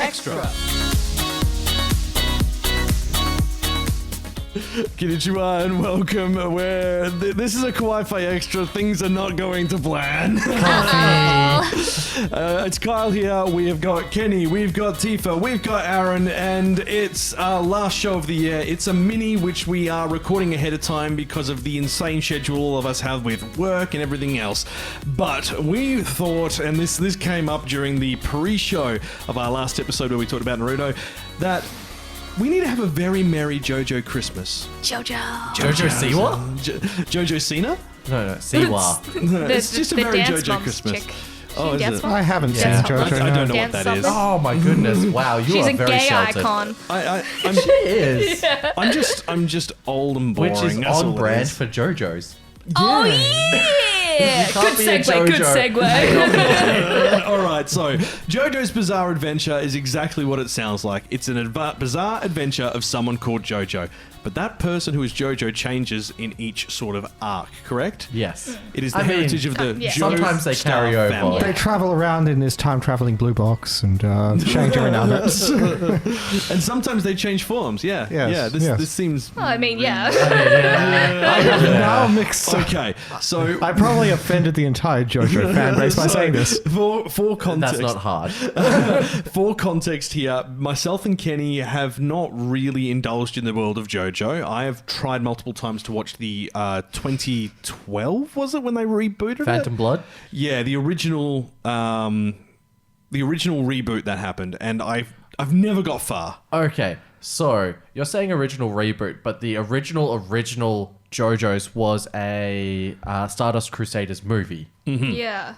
Extra. Konnichiwa and welcome. This is a Kawaii-Fi Extra. Things are not going to plan. It's Kyle here. We have got Kenny. We've got Tifa. We've got Aaron. And it's our last show of the year. It's a mini which we are recording ahead of time because of the insane schedule all of us have with work and everything else. But we thought, and this came up during the pre-show of our last episode where we talked about Naruto, that we need to have a very merry JoJo Christmas. JoJo Siwa? JoJo Cena? No, Siwa. It's just a very JoJo Christmas. Chick. Oh, is it? I haven't seen Dance JoJo. Moms. I don't know Dance what that is. Moms. Oh my goodness! Wow, you She's are a very gay sheltered. icon. She is, I'm just old and boring. which is That's all on it brand is. for JoJo's. Oh yeah! can't Good be a segue. Good JoJo. segue. All right, so JoJo's Bizarre Adventure is exactly what it sounds like. It's an bizarre adventure of someone called JoJo. But that person who is JoJo changes in each sort of arc, correct? Yes. It is the I mean, heritage of the yeah. Sometimes they carry Jostar over. family. They travel around in this time-traveling blue box and change every now and then. And sometimes they change forms, yeah. Yes, Yeah, yes. this seems... Well, I mean, yeah. I have now mixed. Okay, so... I probably offended the entire JoJo fan base by saying this. For context... That's not hard. For context here, myself and Kenny have not really indulged in the world of JoJo. I have tried multiple times to watch the 2012, was it, when they rebooted Phantom it? Blood. Yeah, the original reboot that happened, and I've never got far. Okay, so you're saying original reboot, but the original JoJo's was a Stardust Crusaders movie, Yeah.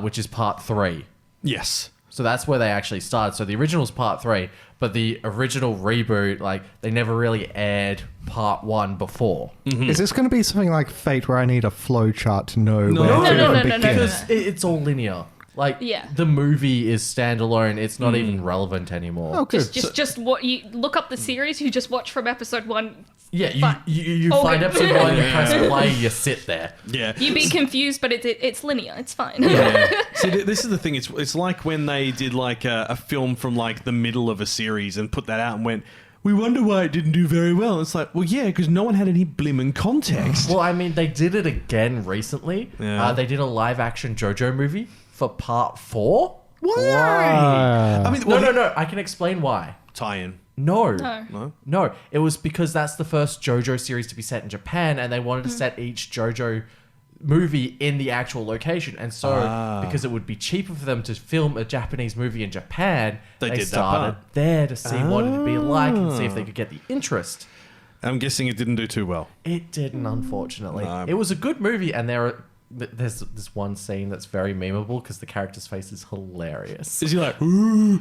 which is part 3. Yes. So that's where they actually started. So the original's part 3, but the original reboot, like, they never really aired part 1 before. Is this going to be something like Fate where I need a flow chart to know No. where No, to no, even no, begin? Because it's all linear. Like, Yeah. the movie is standalone. It's not even relevant anymore. Oh, good. Just what you look up the series. You just watch from episode 1. Yeah, Fine. you Oh, find good. episode 1, you press play, you sit there. Yeah. You be confused, but it's linear. It's fine. Yeah. See, this is the thing. It's like when they did like a film from like the middle of a series and put that out and went, we wonder why it didn't do very well. It's like, well, yeah, because no one had any blimmin' context. Well, I mean, they did it again recently. Yeah. They did a live-action JoJo movie for part 4. Why? I mean, No. I can explain why. Tie-in. No. No. No. It was because that's the first JoJo series to be set in Japan, and they wanted to set each JoJo movie in the actual location. And so, because it would be cheaper for them to film a Japanese movie in Japan, They did that started part. there to see what it'd be like and see if they could get the interest. I'm guessing it didn't do too well. It didn't, unfortunately. No. It was a good movie, and there's this one scene that's very memeable because the character's face is hilarious. Is he like, ooh?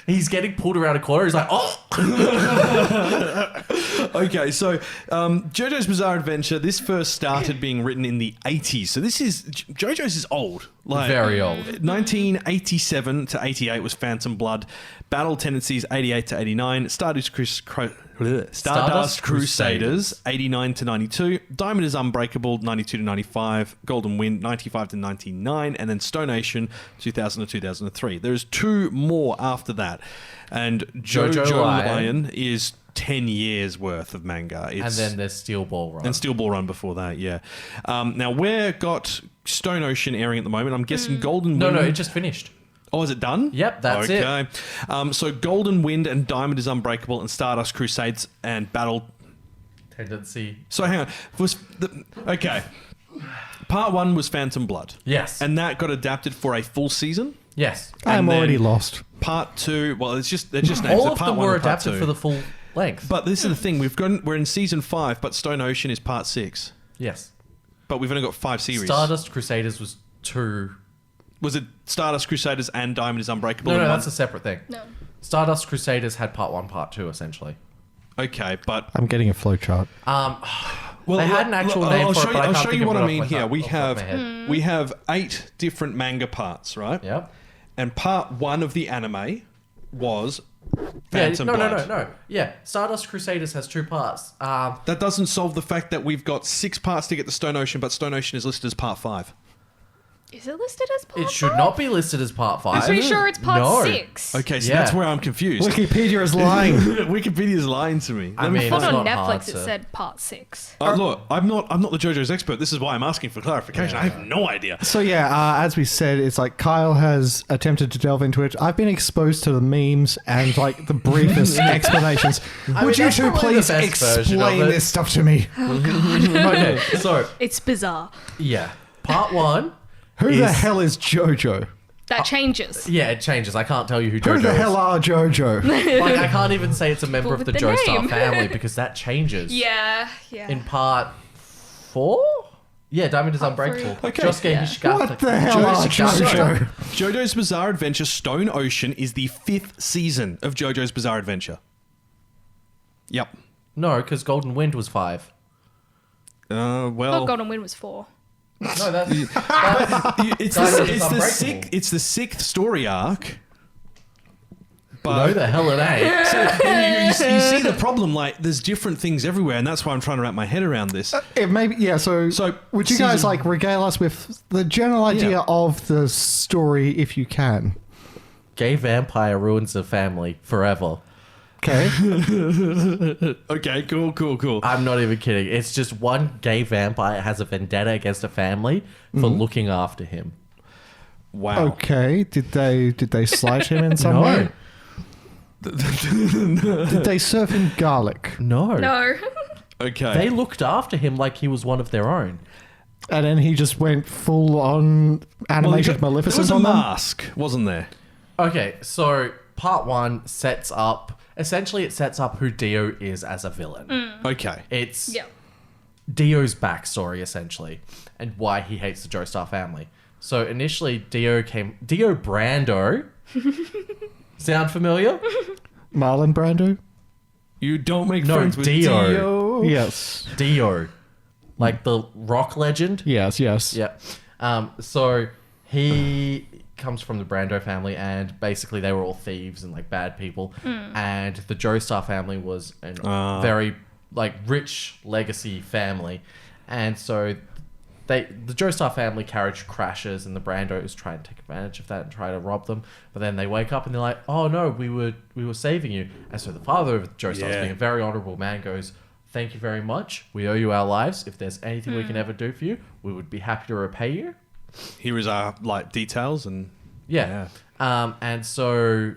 He's getting pulled around a corner. He's like, oh! Okay, so JoJo's Bizarre Adventure, this first started being written in the 80s. So JoJo's is old. Like, Very old. 1987 to 88 was Phantom Blood. Battle Tendencies, 88 to 89. Stardust Crusaders, 89 to 92. Diamond is Unbreakable, 92 to 95. Golden Wind, 95 to 99. And then Stonation, 2000 to 2003. There's 2 more after that. And JoJo Lion is 10 years worth of manga. And then there's Steel Ball Run. And Steel Ball Run before that, yeah. Now, we've got Stone Ocean airing at the moment. I'm guessing Golden Wind... No, it just finished. Oh, is it done? Yep, that's it. Okay. So Golden Wind and Diamond is Unbreakable and Stardust Crusades and Battle... Tendency. So hang on. Okay. Part 1 was Phantom Blood. Yes. And that got adapted for a full season. Yes. I'm and already then lost. Part 2... Well, they're just names. All They're of part them 1 were and part adapted 2. for the full length. But this is the thing. We're in season 5, but Stone Ocean is part 6. Yes. But we've only got 5 series. Stardust Crusaders was 2. Was it Stardust Crusaders and Diamond is Unbreakable? No, in one? that's a separate thing. No. Stardust Crusaders had part 1, part 2, essentially. Okay, but... I'm getting a flow chart. Well, They had an actual name for it, but I I'll can't show think you of what it I off mean my here. top- We off the top of my have head. we have 8 different manga parts, right? Yep. And part 1 of the anime was Phantom Blood. No. Yeah, Stardust Crusaders has 2 parts. That doesn't solve the fact that we've got 6 parts to get to Stone Ocean, but Stone Ocean is listed as part 5. Is it listed as part It should 5? not be listed as part 5. I'm pretty sure it's part No. 6. Okay, so Yeah. that's where I'm confused. Wikipedia is lying. Wikipedia's lying to me. I Let me mean, But it's on not hard Netflix it to- said part 6. look, I'm not the JoJo's expert. This is why I'm asking for clarification. I have no idea. So yeah, as we said, it's like Kyle has attempted to delve into it. I've been exposed to the memes and like the briefest explanations. mean, Would you that's two probably the please best version of explain it. this stuff to me? Okay, so, It's bizarre. yeah. Part 1. Who the hell is JoJo? That changes. Yeah, it changes. I can't tell you who JoJo Who the hell is. are JoJo? Like, I can't even say it's a member But of with the the Jostar name. family because that changes. Yeah. In part 4? Yeah, Diamond is Part Unbreakable. 3. Okay. Josuke Yeah. Hishigata. What the hell are JoJo? JoJo's Bizarre Adventure Stone Ocean is the 5th season of JoJo's Bizarre Adventure. Yep. No, because Golden Wind was 5. Oh, Well, Golden Wind was 4. No, that's... it's Diamond is Unbreakable. the 6th story arc. no, the hell it ain't. you see the problem, like, there's different things everywhere, and that's why I'm trying to wrap my head around this. It maybe So would you guys season- like regale us with the general idea Yeah. of the story, if you can? Gay vampire ruins a family forever. Okay. Okay, cool. I'm not even kidding. It's just one gay vampire has a vendetta against a family for looking after him. Wow. Okay. Did they slice him in some No. way? Did they serve him garlic? No. No. Okay. They looked after him like he was one of their own. And then he just went full on animated there was Maleficent a on them? mask, wasn't there? Okay, so part 1 sets up... Essentially, it sets up who Dio is as a villain. Okay. It's Yeah. Dio's backstory, essentially, and why he hates the Jostar family. So initially, Dio Brando... Sound familiar? Marlon Brando? You don't make No, friends with Dio. Dio. Yes. Dio. Like the rock legend? Yes. Yeah. So he comes from the Brando family, and basically they were all thieves and like bad people. And the Jostar family was a very like rich legacy family, and so the Jostar family carriage crashes, and the Brandos try and take advantage of that and try to rob them. But then they wake up and they're like, "Oh no, we were saving you." And so the father of the Jostars, being a very honorable man, goes, "Thank you very much. We owe you our lives. If there's anything we can ever do for you, we would be happy to repay you." Here is our like details and Yeah. And so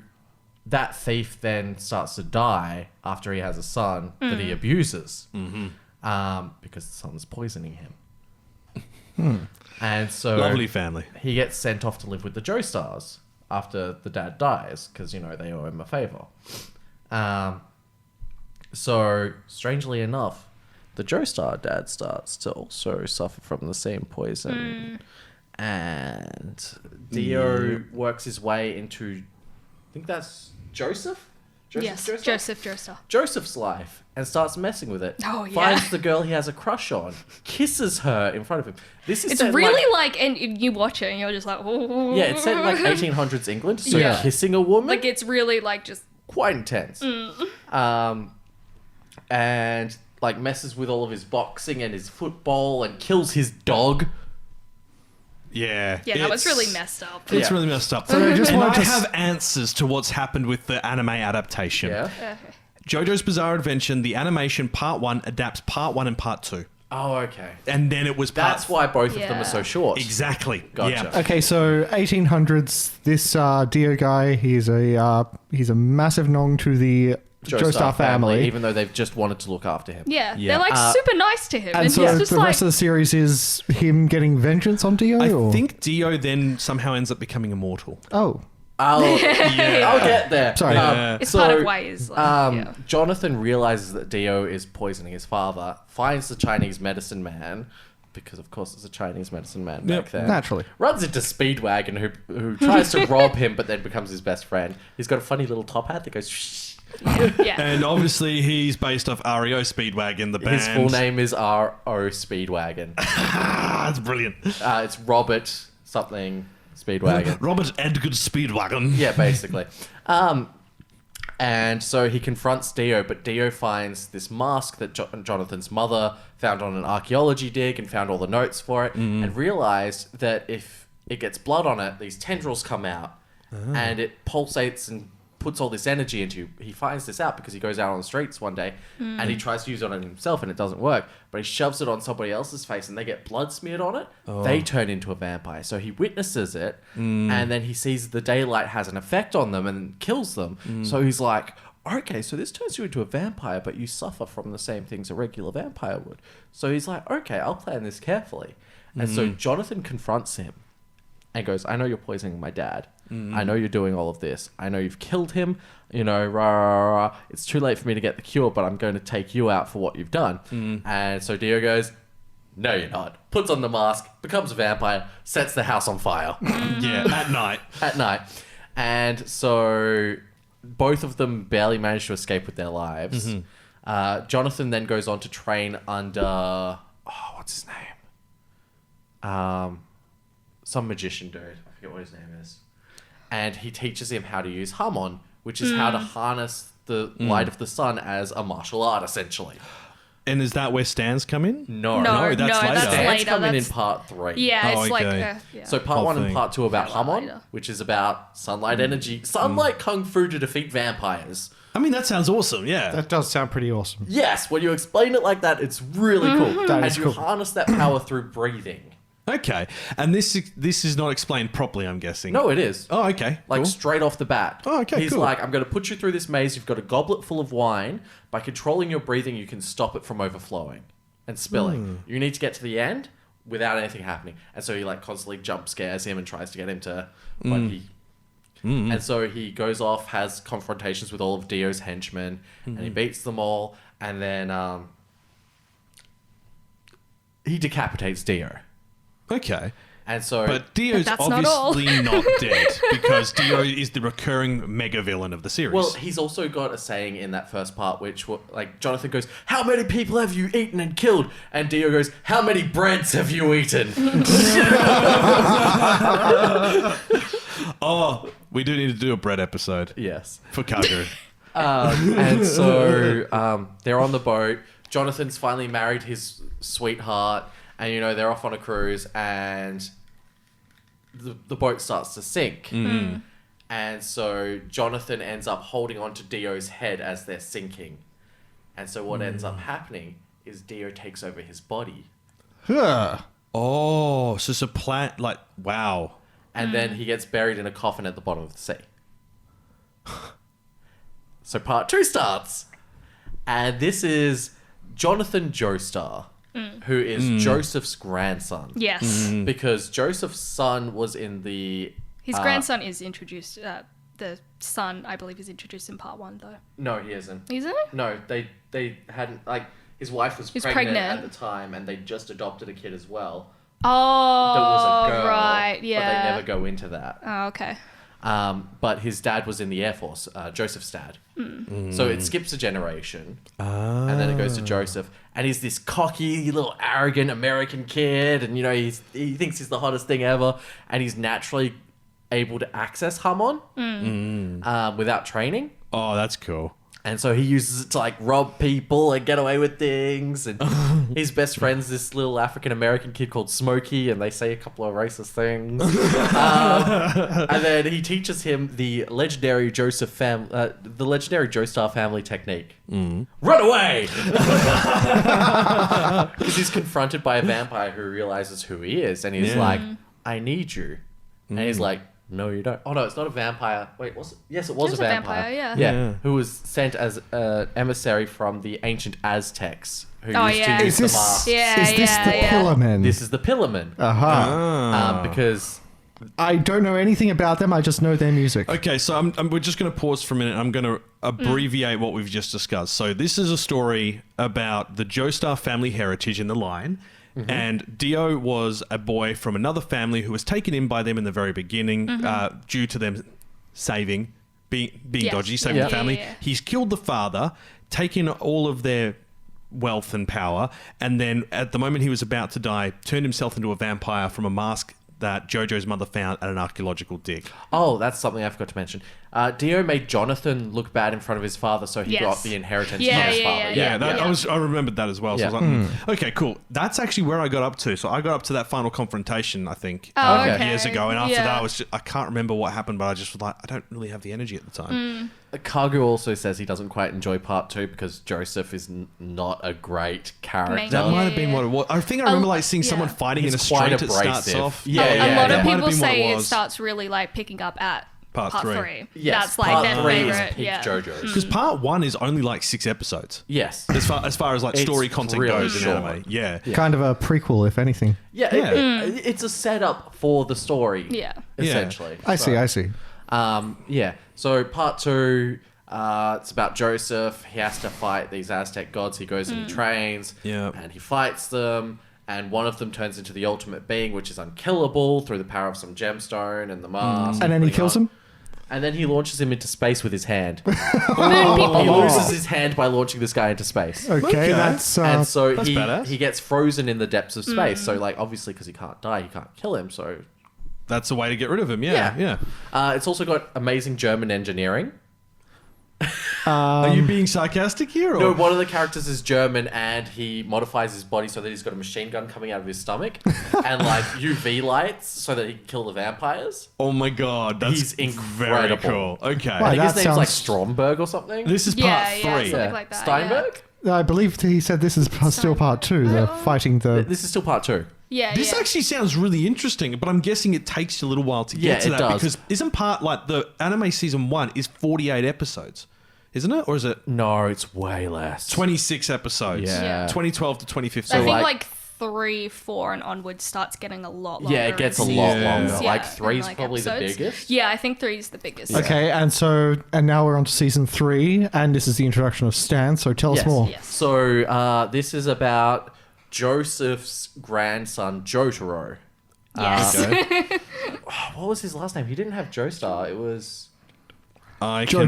that thief then starts to die after he has a son that he abuses. Because the son's poisoning him. And so lovely family. he gets sent off to live with the Jostars after the dad dies, because, they owe him a favor. So, strangely enough, the Jostar dad starts to also suffer from the same poison. And Dio works his way into, I think that's Joseph? Yes. Jostar? Joseph Jostar. Joseph's life, and starts messing with it. Oh, yeah. Finds the girl he has a crush on, kisses her in front of him. This is It's set really like, and you watch it and you're just like, oh. yeah, it's set in like 1800s England, so Yeah. kissing a woman, Like it's really like just. quite intense. And like messes with all of his boxing and his football and kills his dog. Yeah. Yeah, that was it's- really messed up. It's Yeah. really messed up. So I just and wanted I to have answers to what's happened with the anime adaptation. Yeah. JoJo's Bizarre Adventure, the animation part 1 adapts part 1 and part 2. Oh, okay. And then it was part... That's why both of them are so Yeah. short. Exactly. Gotcha. Yeah. Okay, so 1800s. This Dio guy, he's a massive nong to the Jostar family. even though they've just wanted to look after him. Yeah. Yeah. They're like super nice to him. And And so he's just the like. rest of the series is him getting vengeance on Dio? I or? think Dio then somehow ends up becoming immortal. Oh. I'll get there. Sorry. It's part of why he's like. yeah. Jonathan realizes that Dio is poisoning his father, finds the Chinese medicine man, because of course it's a Chinese medicine man back then. Naturally. Runs into Speedwagon, who tries to rob him, but then becomes his best friend. He's got a funny little top hat that goes. Shh. Yeah. And obviously he's based off REO Speedwagon, the band. His full name is R.O. Speedwagon. Ah, that's brilliant. It's Robert something Speedwagon. Robert Edgar Speedwagon. Yeah, basically. And so he confronts Dio, but Dio finds this mask that Jonathan's mother found on an archaeology dig and found all the notes for it, and realized that if it gets blood on it, these tendrils come out, and it pulsates and puts all this energy into you. He finds this out because he goes out on the streets one day and he tries to use it on himself and it doesn't work, but he shoves it on somebody else's face and they get blood smeared on it. They turn into a vampire. So he witnesses it and then he sees the daylight has an effect on them and kills them. So he's like, okay, so this turns you into a vampire, but you suffer from the same things a regular vampire would. So he's like, okay, I'll plan this carefully. And so Jonathan confronts him and goes, I know you're poisoning my dad. I know you're doing all of this. I know you've killed him. You know, rah, rah, rah. It's too late for me to get the cure, but I'm going to take you out for what you've done. And so Dio goes, no, you're not. Puts on the mask, becomes a vampire, sets the house on fire. At night. At night. And so both of them barely manage to escape with their lives. Jonathan then goes on to train under... what's his name? Some magician dude. I forget what his name is. And he teaches him how to use Hamon, which is how to harness the light of the sun as a martial art, essentially. And is that where stands come in? No, that's later. Stands come in part 3. Yeah, it's like... okay. So part Whole 1 and thing. part 2 about Yeah, like Hamon, later. which is about sunlight energy, sunlight kung fu to defeat vampires. I mean, that sounds awesome, yeah. That does sound pretty awesome. Yes, when you explain it like that, it's really cool. That And is you cool. harness that power through breathing. Okay. And this is not explained properly, I'm guessing. No, it is. Oh, okay. Like cool. straight off the bat. Oh, okay, He's cool. like, I'm going to put you through this maze. You've got a goblet full of wine. By controlling your breathing, you can stop it from overflowing and spilling. You need to get to the end without anything happening. And so he like constantly jump scares him and tries to get him to and so he goes off, has confrontations with all of Dio's henchmen, and he beats them all, and then he decapitates Dio. Okay. And so But Dio's But that's not all. obviously not dead because Dio is the recurring mega villain of the series. well, he's also got a saying in that first part, which like Jonathan goes, "How many people have you eaten and killed?" And Dio goes, "How many breads have you eaten?" oh, we do need to do a bread episode Yes. for Kagu. And so they're on the boat. Jonathan's finally married his sweetheart, and you know they're off on a cruise, and the boat starts to sink. And so Jonathan ends up holding onto Dio's head as they're sinking. And so what ends up happening is Dio takes over his body. Huh. Oh, so it's a plant, like, wow. And then he gets buried in a coffin at the bottom of the sea. So part 2 starts. And this is Jonathan Jostar, who is Joseph's grandson. Yes. Because Joseph's son was in the... His grandson is introduced. The son, I believe, is introduced in part 1, though. No, he isn't. Isn't it? No, they hadn't... Like, his wife was He's pregnant pregnant. at the time, and they just adopted a kid as well. Oh, That was a girl. right, yeah. But they never go into that. Oh, okay. But his dad was in the Air Force, Joseph's dad. So it skips a generation, and then it goes to Joseph, and he's this cocky, little arrogant American kid, and you know he thinks he's the hottest thing ever, and he's naturally able to access Hamon without training. Oh, that's cool. And so he uses it to like rob people and get away with things. And his best friend's this little African-American kid called Smokey, and they say a couple of racist things. And then he teaches him the legendary the legendary Jostar family technique. Run away! Because he's confronted by a vampire who realizes who he is, and he's like, I need you. And he's like, no, you don't. Oh, no, it's not a vampire. Wait, was it? Yes, it was a vampire. yeah. Who was sent as an emissary from the ancient Aztecs who Oh, used yeah. to use Is the this, mask. Yeah, is this the yeah. Pillarmen? This is the Pillarmen. Because I don't know anything about them. I just know their music. Okay, so we're just going to pause for a minute. I'm going to abbreviate what we've just discussed. So this is a story about the Jostar family heritage in the line. And Dio was a boy from another family who was taken in by them in the very beginning due to them being Yes. dodgy, saving Yeah. the family. Yeah. He's killed the father, taken all of their wealth and power, and then at the moment he was about to die, turned himself into a vampire from a mask that JoJo's mother found at an archaeological dig. Oh, that's something I forgot to mention. Dio made Jonathan look bad in front of his father, so he got the inheritance from his father. I remembered that as well. So I was like, okay, cool. That's actually where I got up to. So I got up to that final confrontation, I think, years ago. And after that, I can't remember what happened, but I just was like, I don't really have the energy at the time. Kagu also says he doesn't quite enjoy part 2 because Joseph is not a great character. That might have been what it was. I think I remember like seeing someone fighting in a street. It starts off. A lot of people say it starts really like picking up at part 3. Yes, that's like their favorite. JoJo's. Because part 1 is only like 6 episodes. Yes. As far as like story content really goes in short. anime. Yeah. Kind of a prequel, if anything. It's a setup for the story. Yeah. Essentially. I see. So part 2, it's about Joseph. He has to fight these Aztec gods. He goes and he trains. And he fights them. And one of them turns into the ultimate being, which is unkillable through the power of some gemstone and the mask. And then he kills him? And then he launches him into space with his hand. He loses his hand by launching this guy into space. Okay. That's and so badass. he gets frozen in the depths of space. So like obviously because he can't die, he can't kill him. So that's a way to get rid of him. Yeah. It's also got amazing German engineering. Are you being sarcastic here? Or? No, one of the characters is German and he modifies his body so that he's got a machine gun coming out of his stomach and like UV lights so that he can kill the vampires. Oh my god, that's He's incredible. Very cool. Okay. I think his name's sounds- like Stromberg or something. This is part 3. something like that, Steinberg? I believe he said this is still part 2, the fighting the... This is still part 2. This actually sounds really interesting, but I'm guessing it takes a little while to get to it that does. because isn't part like the anime season 1 is 48 episodes, isn't it? Or is it No, it's way less. 26 episodes? Yeah. 2012 to 2015. I think like- like 3, 4 and onwards starts getting a lot longer. Yeah, it gets a in lot seasons. longer. Yeah, Like and, 3's probably the episodes. biggest. Yeah, I think 3 is the biggest. Okay, and now we're on to season 3, and this is the introduction of Stan, so tell us more. Yes. So this is about Joseph's grandson, Jotaro. Yes. What was his last name? He didn't have Jostar. It was JoJo.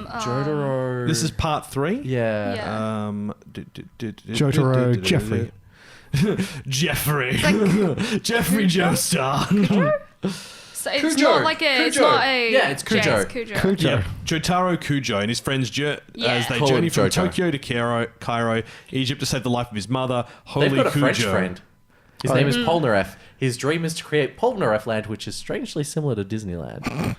Jotaro. This is part 3. Yeah. Jotaro Jeffrey. Jeffrey Jostar. So it's Kujo. not like a. It's Kujo. not a. Yeah, it's Kujo. Kujo. Yeah, Jotaro Kujo and his friends as they Call journey him from Jojo. Tokyo to Cairo, Egypt to save the life of his mother. Holy They've got a Kujo. French friend. His name is Polnareff. His dream is to create Polnareff Land, which is strangely similar to Disneyland.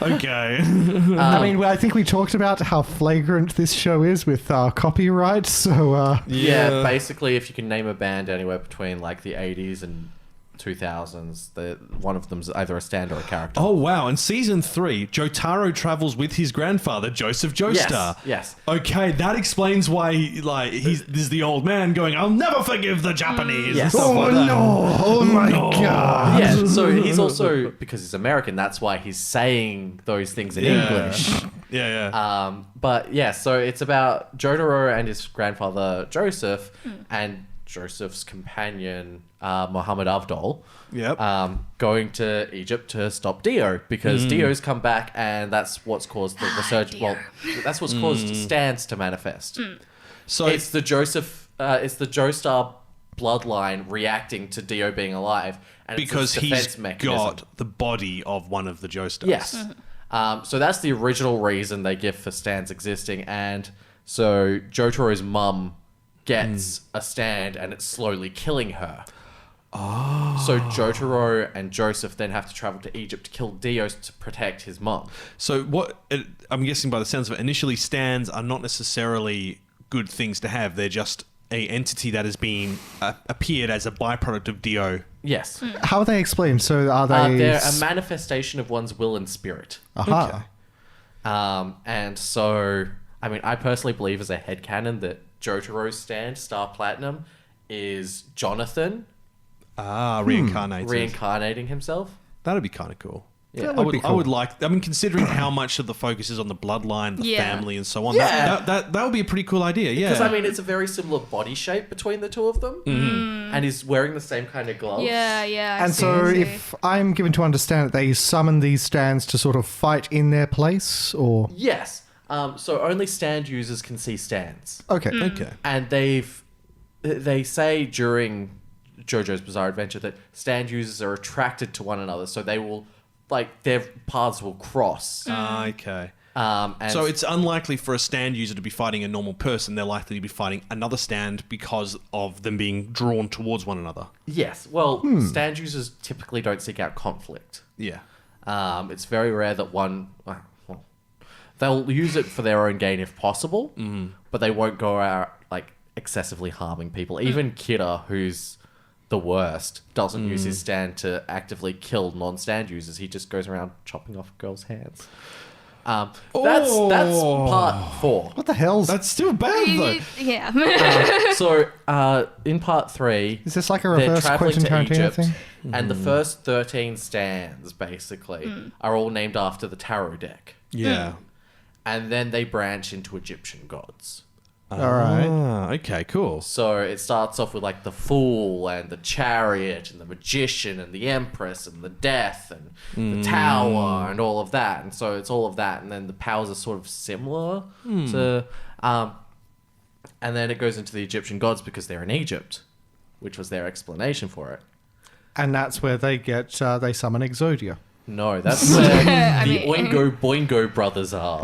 Okay. I mean, I think we talked about how flagrant this show is with copyright, so... Yeah, basically, if you can name a band anywhere between like the 80s and 2000s, one of them's either a stand or a character. Oh wow! In season 3, Jotaro travels with his grandfather, Joseph Jostar. Yes. Okay, that explains why he's the old man going, "I'll never forgive the Japanese." Yes. And stuff like that. Oh my god! Yeah, so he's also, because he's American, that's why he's saying those things in English. Yeah. But yeah, so it's about Jotaro and his grandfather Joseph and Joseph's companion Muhammad Avdol going to Egypt to stop Dio because Dio's come back and that's what's caused the resurgence. Well, that's what's caused Stans to manifest. So it's the Jostar bloodline reacting to Dio being alive, and because it's he's got the body of one of the Jostars. Yes. So that's the original reason they give for Stans existing, and so Jotaro's mum gets a stand and it's slowly killing her. Oh. So Jotaro and Joseph then have to travel to Egypt to kill Dio to protect his mum. So I'm guessing by the sounds of it, initially stands are not necessarily good things to have. They're just a entity that has been appeared as a byproduct of Dio. Yes. How are they explained? So are they... They're a manifestation of one's will and spirit. Aha. Okay. And so, I mean, I personally believe as a headcanon that Jotaro's stand, Star Platinum, is Jonathan reincarnating himself. That'd be kind of cool. Yeah. I would like. I mean, considering how much of the focus is on the bloodline, the family, and so on, Yeah. that would be a pretty cool idea. Yeah, Because, I mean, it's a very similar body shape between the two of them. And he's wearing the same kind of gloves. Yeah. And so if I'm given to understand that they summon these stands to sort of fight in their place, or... Yes. So only stand users can see stands. Okay. okay. And they say during JoJo's Bizarre Adventure that stand users are attracted to one another, so they will, like, their paths will cross. Okay. And So it's unlikely for a stand user to be fighting a normal person. They're likely to be fighting another stand because of them being drawn towards one another. yes, well, stand users typically don't seek out conflict. Yeah. It's very rare that they'll use it for their own gain if possible, but they won't go out like excessively harming people. Even Kira, who's the worst, doesn't use his stand to actively kill non-stand users. He just goes around chopping off girls' hands. That's part 4. What the hell's That's still bad, though. Yeah. So in part 3, Is this like a they're reverse traveling Quentin to Tarantino Egypt, thing? and the first 13 stands basically are all named after the tarot deck, Yeah. and then they branch into Egyptian gods. All right. Okay, cool. So it starts off with like the Fool and the Chariot and the Magician and the Empress and the Death and the Tower and all of that. And so it's all of that, and then the powers are sort of similar to... and then it goes into the Egyptian gods because they're in Egypt, which was their explanation for it. And that's where they get they summon Exodia. No, that's where I the mean- Oingo Boingo brothers are.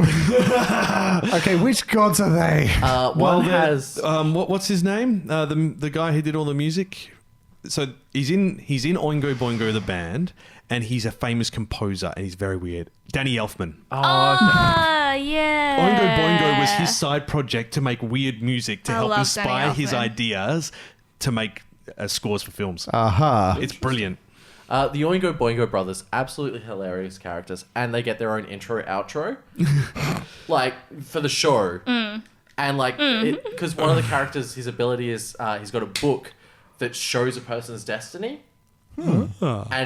Okay, which gods are they? One has... what's his name? The guy who did all the music. So he's in Oingo Boingo the band, and he's a famous composer, and he's very weird. Danny Elfman. Yeah. Oingo Boingo was his side project to make weird music to I help love inspire Danny his Elfman. ideas to make scores for films. Aha. It's brilliant. The Oingo Boingo brothers, absolutely hilarious characters, and they get their own intro, outro, like for the show. And like, because one of the characters, his ability is he's got a book that shows a person's destiny, and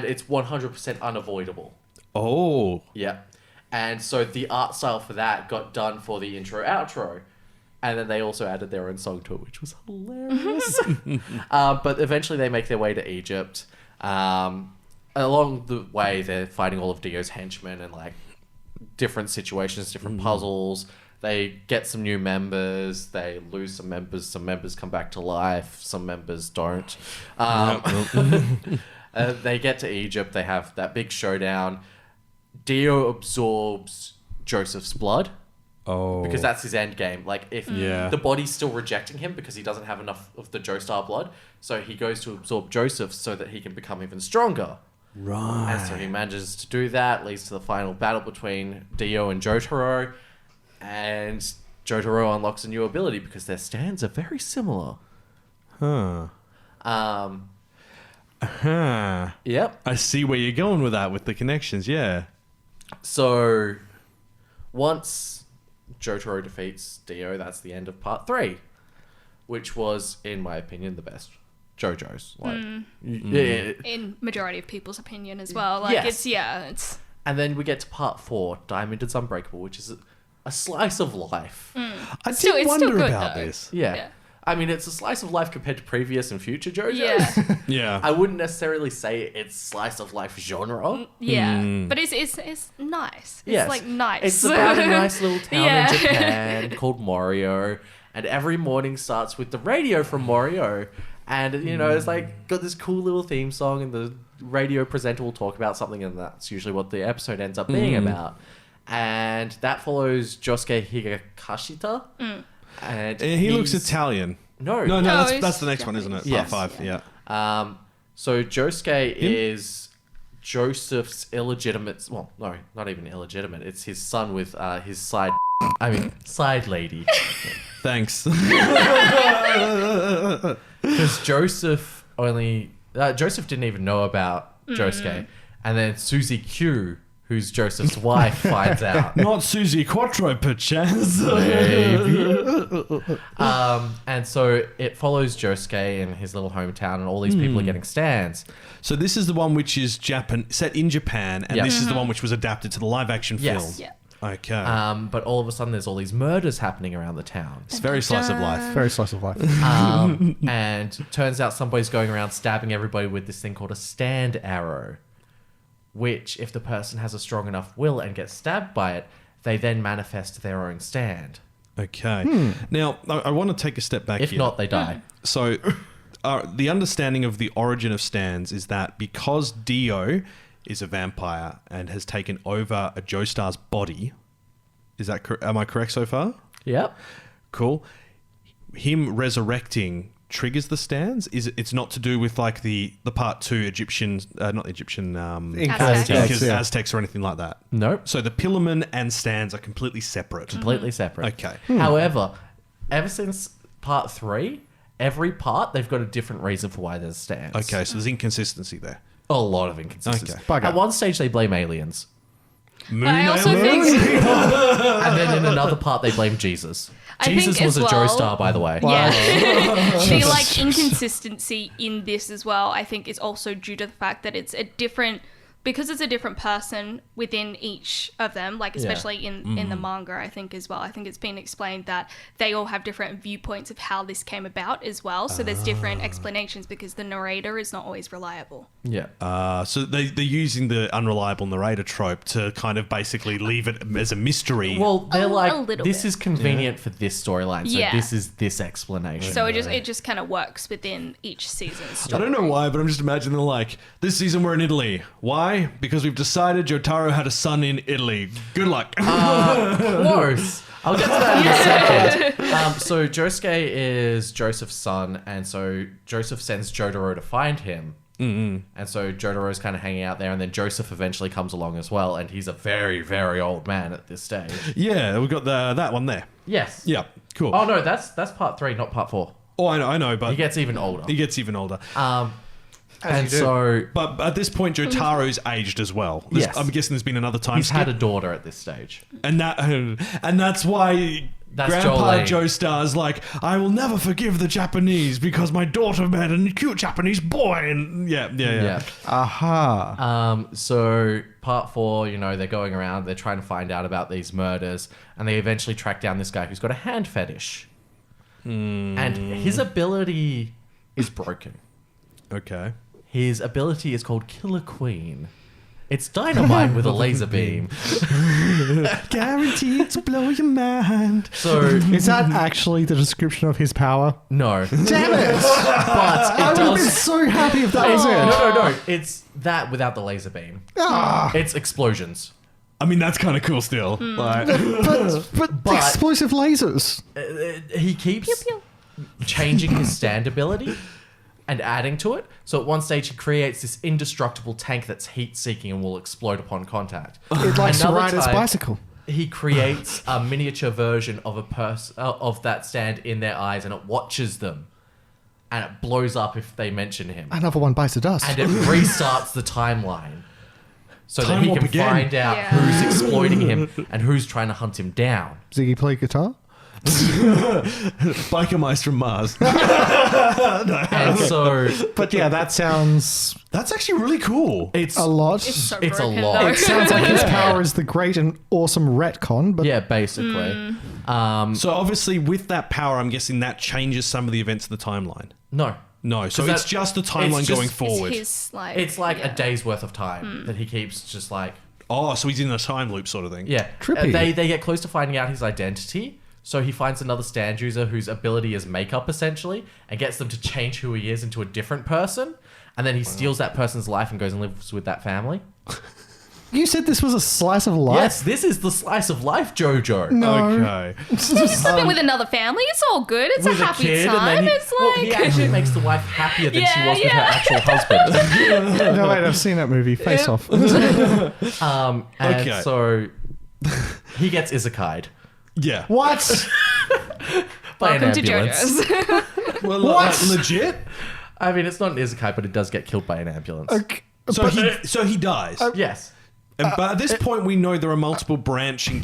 it's 100% unavoidable. Oh. Yeah, and so the art style for that got done for the intro, outro. And then they also added their own song to it, which was hilarious. But eventually they make their way to Egypt. Along the way, they're fighting all of Dio's henchmen and like different situations, different puzzles. They get some new members. They lose some members. Some members come back to life. Some members don't. They get to Egypt. They have that big showdown. Dio absorbs Joseph's blood. Oh. Because that's his end game. Like, if Yeah. the body's still rejecting him because he doesn't have enough of the Jostar blood, so he goes to absorb Joseph so that he can become even stronger. Right. And so he manages to do that, leads to the final battle between Dio and Jotaro, and Jotaro unlocks a new ability because their stands are very similar. Huh. Yep. I see where you're going with that, with the connections, yeah. So, once Jotaro defeats Dio, that's the end of part 3, which was, in my opinion, the best JoJo's. Like, yeah. In majority of people's opinion as well. Like, Yes. it's... And then we get to part 4, Diamond is Unbreakable, which is a slice of life. I Still- did it's still wonder good, about though. this. Yeah. Yeah. I mean, it's a slice of life compared to previous and future JoJo's. Yeah. Yeah. I wouldn't necessarily say it's slice of life genre. Yeah. But it's nice. It's Yes. like nice. It's about a nice little town Yeah. in Japan called Morio, and every morning starts with the radio from Morio, and you know it's like got this cool little theme song, and the radio presenter will talk about something, and that's usually what the episode ends up being about. And that follows Josuke Higakashita, and He looks he's- Italian. No, No, No, that's it's the next one, isn't it? Yes. Part 5, yeah. So Josuke is Joseph's illegitimate... Well, no, not even illegitimate. It's his son with his side lady. Thanks. Because Joseph didn't even know about Josuke. And then Suzy Q, who's Joseph's wife, finds out. Not Susie Quattro, perchance. And so it follows Josuke in his little hometown, and all these people are getting stands. So this is the one which is set in Japan, and Yeah. this is the one which was adapted to the live-action Yes. film. Yeah. Okay. But all of a sudden, there's all these murders happening around the town. It's very slice of life. Very slice of life. And turns out somebody's going around stabbing everybody with this thing called a stand arrow, which, if the person has a strong enough will and gets stabbed by it, they then manifest their own stand. Okay. Now, I want to take a step back If here. not, they die. So, the understanding of the origin of stands is that because Dio is a vampire and has taken over a Jostar's body, am I correct so far? Yep. Cool. Him resurrecting triggers the stands. It's not to do with like the part 2 Egyptian, not Egyptian, Aztecs or anything like that. Nope. So the Pillarmen and stands are completely separate. Completely separate. Okay. However, ever since part 3, every part they've got a different reason for why there's stands. Okay, so there's inconsistency there. A lot of inconsistency. Okay. Bugger. At one stage they blame aliens. I also think And then in another part they blame Jesus. I think Jesus was as a well- Jostar, by the way. Yeah. The like inconsistency in this as well, I think is also due to the fact that it's a different person within each of them, like especially in the manga, I think as well. I think it's been explained that they all have different viewpoints of how this came about as well. So there's different explanations because the narrator is not always reliable. Yeah. So they're using the unreliable narrator trope to kind of basically leave it as a mystery. Well, they're A like, little this bit. is convenient for this storyline, so Yeah. this is this explanation. So it just kind of works within each season's I story. don't know why, but I'm just imagining they're like, this season we're in Italy. Why? Because we've decided Jotaro had a son in Italy. Good luck. Close. I'll get to that in a second. So Josuke is Joseph's son, and so Joseph sends Jotaro to find him. Mm-hmm. And so Jotaro's kind of hanging out there, and then Joseph eventually comes along as well, and he's a very, very old man at this stage. Yeah, we've got that one there. Yes. Yeah, cool. Oh no, that's part 3, not part 4. Oh, I know, but He gets even older. he gets even older. And you do. so But at this point, Jotaro's aged as well. Yes. I'm guessing there's been another time he's skip. had a daughter at this stage. and that's why That's Grandpa Jolyne. Joestar's like, I will never forgive the Japanese because my daughter met a cute Japanese boy. And yeah. Aha. So part 4, they're going around, they're trying to find out about these murders, and they eventually track down this guy who's got a hand fetish. And his ability is broken. Okay. His ability is called Killer Queen. It's dynamite with a laser beam. Guaranteed to blow your mind. So, Is that actually the description of his power? no. Damn it! But I it would have been does... so happy if that was it. No. It's that without the laser beam. Ah, It's explosions. I mean, that's kind of cool still. Like, but explosive lasers. He keeps changing his stand ability and adding to it. So at one stage, he creates this indestructible tank that's heat-seeking and will explode upon contact. It likes to Another ride its time, bicycle. He creates a miniature version of of that stand in their eyes, and it watches them, and it blows up if they mention him, Another one bites the dust. and it restarts the timeline so that Time he warp can again. find out Yeah. who's exploiting him and who's trying to hunt him down. Ziggy play guitar? biker mice from Mars. And so But yeah, that sounds That's actually really cool. it's a lot. It's so It's a broken, lot. though. It sounds like his power is the great and awesome retcon, but yeah, basically. So obviously, with that power, I'm guessing that changes some of the events of the timeline. No. No, so 'Cause it's that- just the timeline it's just- going it's forward. It's It's like yeah. a day's worth of time that he keeps just like... Oh, so he's in a time loop sort of thing. Yeah. Trippy. They get close to finding out his identity. So he finds another stand user whose ability is makeup, essentially, and gets them to change who he is into a different person. And then he steals that person's life and goes and lives with that family. you said this was a slice of life. Yes, this is the slice of life, JoJo. No. Okay. He's living with another family. It's all good. It's With a happy kid, time. he, it's well, like he actually makes the wife happier than she Yeah, was with her yeah. actual husband. No, wait, I've seen that movie. Face Off. And Okay. so he gets isekai'd Yeah. What? by an welcome to ambulance. JoJo's. Well, What? legit? I mean, it's not an isekai, but it does get killed by an ambulance. Okay. So he dies. Yes. But at this point, we know there are multiple branching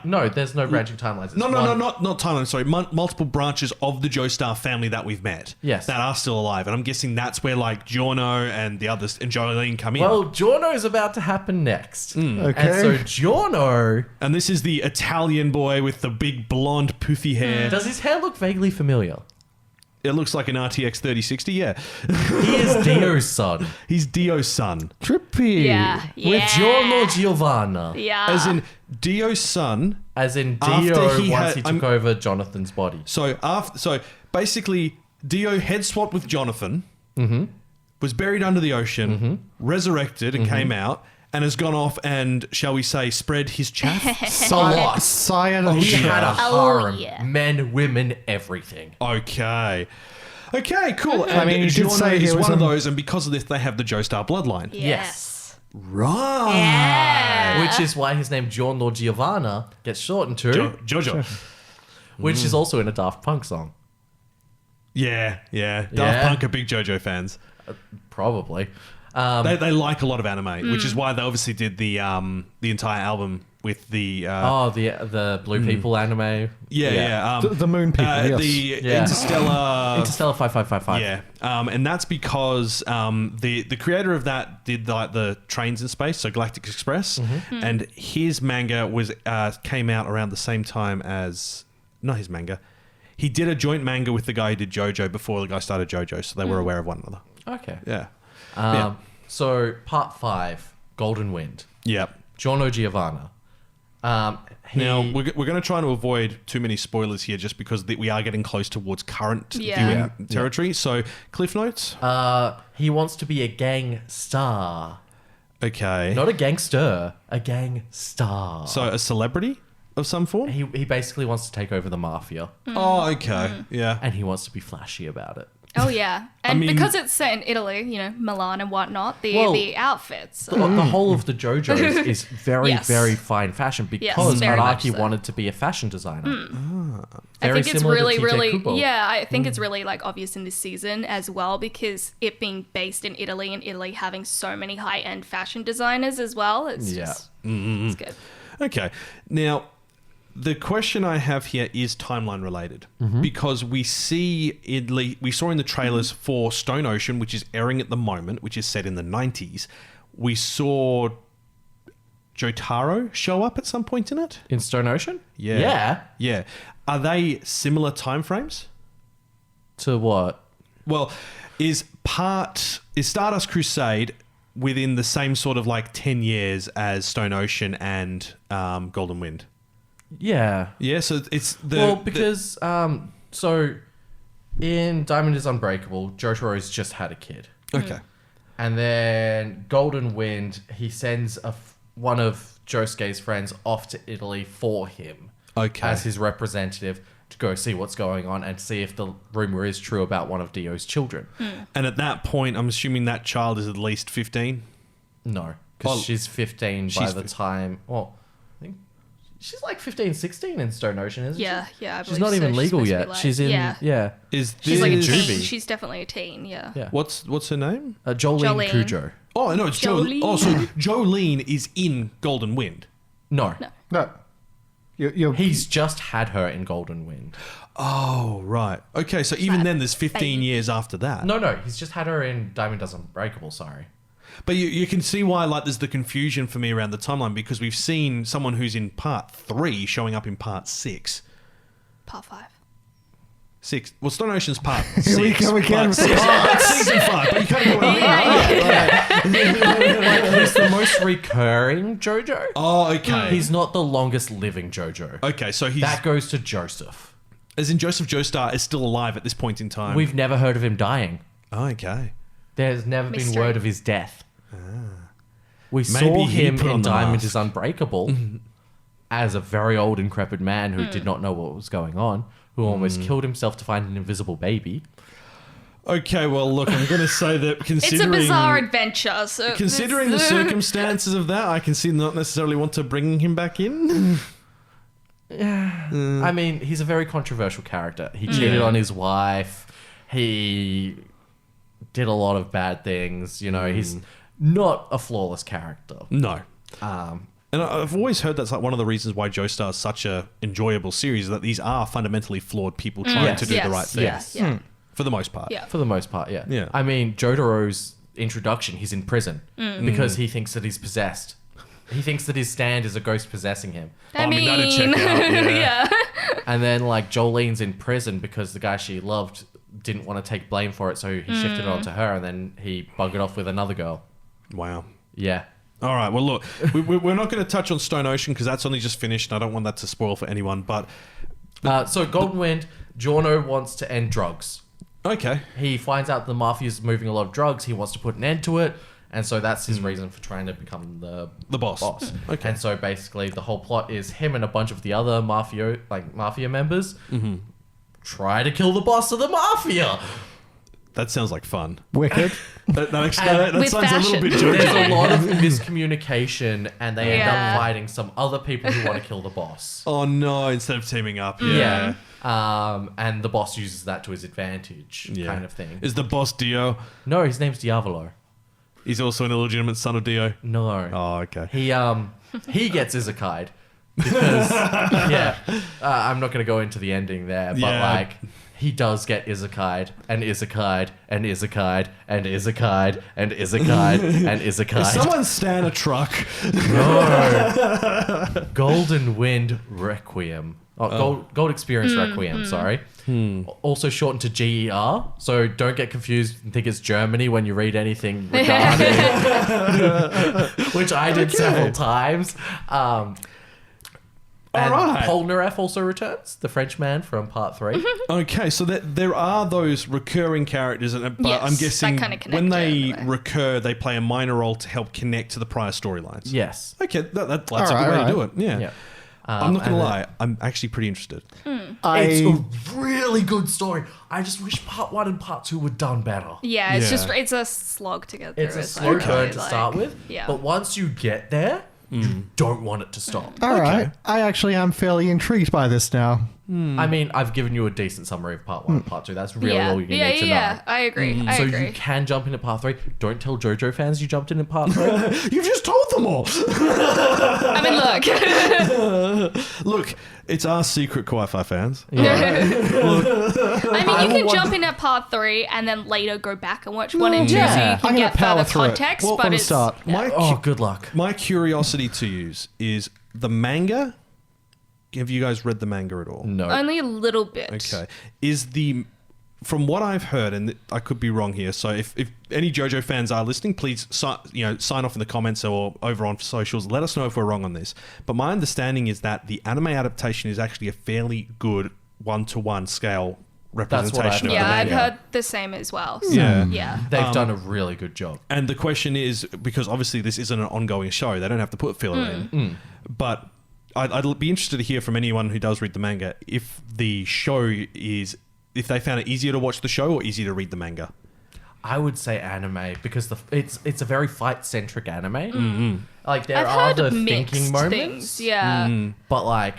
No, there's no branching timelines. It's No, one- not timelines. Sorry, multiple branches of the Jostar family that we've met. Yes. that are still alive, and I'm guessing that's where like Giorno and the others and Jolyne come in. Well, Giorno is about to happen next. Okay. And so Giorno, and this is the Italian boy with the big blonde poofy hair. does his hair look vaguely familiar? It looks like an RTX 3060. Yeah, He is Dio's son. he's Dio's son, Trippy. Yeah. With Giorno Giovanna. Yeah. as in Dio's son. As in After Dio he once had- he took over Jonathan's body. So basically, Dio head swapped with Jonathan, was buried under the ocean, resurrected and came out, and has gone off and, shall we say, spread his chaff? Science. He had a harem. yeah. Men, women, everything. Okay, cool. I mean, you did Giorno say he is was one of a- those, and because of this, they have the Jostar bloodline. Yes. Right. Yeah. Which is why his name Giorno Giovanna gets shortened to JoJo. which is also in a Daft Punk song. Yeah. Daft Yeah. Punk are big JoJo fans. Probably. They like a lot of anime, which is why they obviously did the entire album with the the Blue People anime. the Moon People, yes. the Yeah. Interstellar 5555. Yeah, and that's because the creator of that did like the trains in space, so Galactic Express, and his manga was came out around the same time as not his manga. He did a joint manga with the guy who did JoJo before the guy started JoJo, so they were aware of one another. Okay. Yeah, So part 5, Golden Wind. yeah. Giorno Giovanna. Now we're going to try to avoid too many spoilers here, just because we are getting close towards current viewing territory. So, cliff notes. He wants to be a gang star. Okay. Not a gangster, a gang star. So a celebrity of some form. He basically wants to take over the mafia, Oh, okay. Yeah. and he wants to be flashy about it. Oh yeah, and mean- because it's set in Italy, Milan and whatnot, the outfits. The whole of the JoJo's is very, Yes. very fine fashion Yes, because very much Araki so. wanted to be a fashion designer. I Very think it's similar to really, TJ really, Kubo. I think it's really like obvious in this season as well, because it being based in Italy and Italy having so many high-end fashion designers as well. It's just, it's good. Okay. Now, the question I have here is timeline related, because we saw in the trailers for Stone Ocean, which is airing at the moment, which is set in the 90s, we saw Jotaro show up at some point in it. In Stone Ocean? Yeah. Are they similar timeframes? To what? Well, is Stardust Crusade within the same sort of like 10 years as Stone Ocean and Golden Wind? Yeah. Yeah, so it's the... because so in Diamond is Unbreakable, Jotaro's just had a kid. Okay. And then Golden Wind, he sends one of Josuke's friends off to Italy for him. Okay. As his representative to go see what's going on and see if the rumor is true about one of Dio's children. And at that point, I'm assuming that child is at least 15? No, because Oh, she's 15 by she's the time... Well, I think she's like 15, 16 in Stone Ocean, isn't Yeah, she? I She's believe not so. even She's legal supposed to be yet. like- She's in... Yeah. Is this... She's like a Juvie. teen. She's definitely a teen, yeah. Yeah. What's her name? Jolyne Jolyne. Kujo. Oh, no, it's Jolene. So Jolene is in Golden Wind. No. No. You're He's just had her in Golden Wind. Oh, right. Okay, so even like then there's 15 baby. years after that. No, he's just had her in Diamond Does Unbreakable, sorry. But you can see why like there's the confusion for me around the timeline, because we've seen someone who's in part 3 showing up in part 6. Part 5. 6. Well, Stone Ocean's part Here we 6. go again but with the it's season 5, but you can't go He's the most recurring JoJo. Oh, okay. He's not the longest living JoJo. Okay, so he's... That goes to Joseph. as in Joseph Jostar is still alive at this point in time. We've never heard of him dying. Oh, okay. There's never been Mystery. word of his death. We Maybe saw he him put on in the Diamond mask. is Unbreakable as a very old, decrepit man who did not know what was going on, who almost killed himself to find an invisible baby. Okay, well, look, I'm going to say that It's considering... a bizarre adventure. So Considering the circumstances of that, I can see not necessarily want to bring him back in. I mean, he's a very controversial character. He cheated on his wife. He did a lot of bad things. You know, he's not a flawless character. No. Um, And I've always heard that's like one of the reasons why Jostar is such a enjoyable series, that these are fundamentally flawed people trying Yes. to do the right thing. Yes. Yeah. For the most part. Yeah. for the most part, yeah. Yeah. I mean, Jotaro's introduction, he's in prison because he thinks that he's possessed. He thinks that his stand is a ghost possessing him. I mean, that'd check out, yeah. And then, like, Jolene's in prison because the guy she loved didn't want to take blame for it, so he shifted it onto her, and then he buggered off with another girl. Wow. Yeah. All right. Well, look, we're not going to touch on Stone Ocean because that's only just finished, and I don't want that to spoil for anyone. But So, Golden Wind, Giorno wants to end drugs. Okay. He finds out the mafia's moving a lot of drugs. He wants to put an end to it. And so that's his reason for trying to become the boss. Okay. And so basically the whole plot is him and a bunch of the other mafia members try to kill the boss of the mafia. That sounds like fun. Wicked. That sounds With a little bit There's JoJo. a lot of miscommunication and they end up fighting some other people who want to kill the boss. Oh no, instead of teaming up. Yeah. And the boss uses that to his advantage, kind of thing. Is the boss Dio? No, his name's Diavolo. He's also an illegitimate son of Dio. No. Oh, okay. He gets izakai'd because I'm not going to go into the ending there, but like he does get izakai'd and izakai'd and izakai'd and izakai'd and izakai'd and izakai'd. Someone stand a truck. No. Golden Wind Requiem. Gold Experience Requiem, sorry. Also shortened to GER, so don't get confused and think it's Germany when you read anything regarding which I did several times. And Polnareff also returns, the French man from part 3. Okay, so there are those recurring characters, but Yes, I'm guessing that kinda connect when they to it. recur, they play a minor role to help connect to the prior storylines. Yes. Okay, that's a good way to do it. Yeah. Yeah. I'm not going to lie. I'm actually pretty interested. It's a really good story. I just wish part 1 and part 2 were done better. Yeah, it's Yeah. just it's a slog to get through. It's a slow burn to start with, Yeah. but once you get there, you don't want it to stop. All right. I actually am fairly intrigued by this now. I mean, I've given you a decent summary of part 1 and part 2. That's really all you need to know. Yeah, I agree. I So agree. you can jump into part 3. Don't tell JoJo fans you jumped in part 3. You've just told them all. I mean, look. Look, it's our secret Kawaii-Fi fans. I mean, you can jump in at part 3 and then later go back and watch 1 and 2 so you I'm can gonna get power further through it. context. Well, but from the it's start. Oh, good luck. My curiosity to use is the manga. Have you guys read the manga at all? No. only a little bit. Okay. From what I've heard, and I could be wrong here, so if any JoJo fans are listening, please sign off in the comments or over on socials. Let us know if we're wrong on this. But my understanding is that the anime adaptation is actually a fairly good 1-to-1 scale representation of the Yeah, I've manga. heard the same as well. So, Yeah. yeah. They've done a really good job. And the question is, because obviously this isn't an ongoing show, they don't have to put filler in. But I'd be interested to hear from anyone who does read the manga if the show is, if they found it easier to watch the show or easier to read the manga. I would say anime because it's a very fight-centric anime. Like there I've are heard the mixed thinking moments, things. Yeah. but like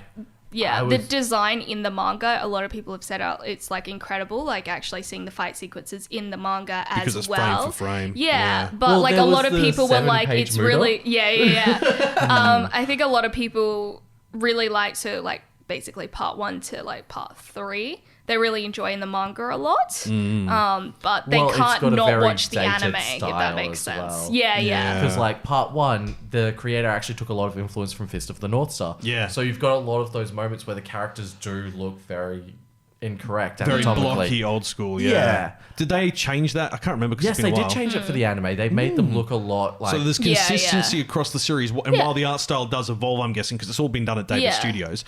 Yeah, I the was- design in the manga, a lot of people have said it's like incredible, like actually seeing the fight sequences in the manga as Because it's well. frame for frame. Yeah, but Well, like there a lot was of the people were like, 7-page it's Muda. really, yeah. I think a lot of people really like to like basically part 1 to like part 3. They're really enjoying the manga a lot, but they Well, it's can't got a not very watch the dated anime if style that makes as sense. well. Yeah. because like part 1, the creator actually took a lot of influence from Fist of the North Star. Yeah. So you've got a lot of those moments where the characters do look very incorrect Very anatomically. blocky, old school. Yeah. Yeah. Did they change that? I can't remember because Yes, it's been they a while. did change it for the anime. They made them look a lot like. So there's Yeah, consistency yeah. across the series, and Yeah. while the art style does evolve, I'm guessing because it's all been done at David Yeah. Studios,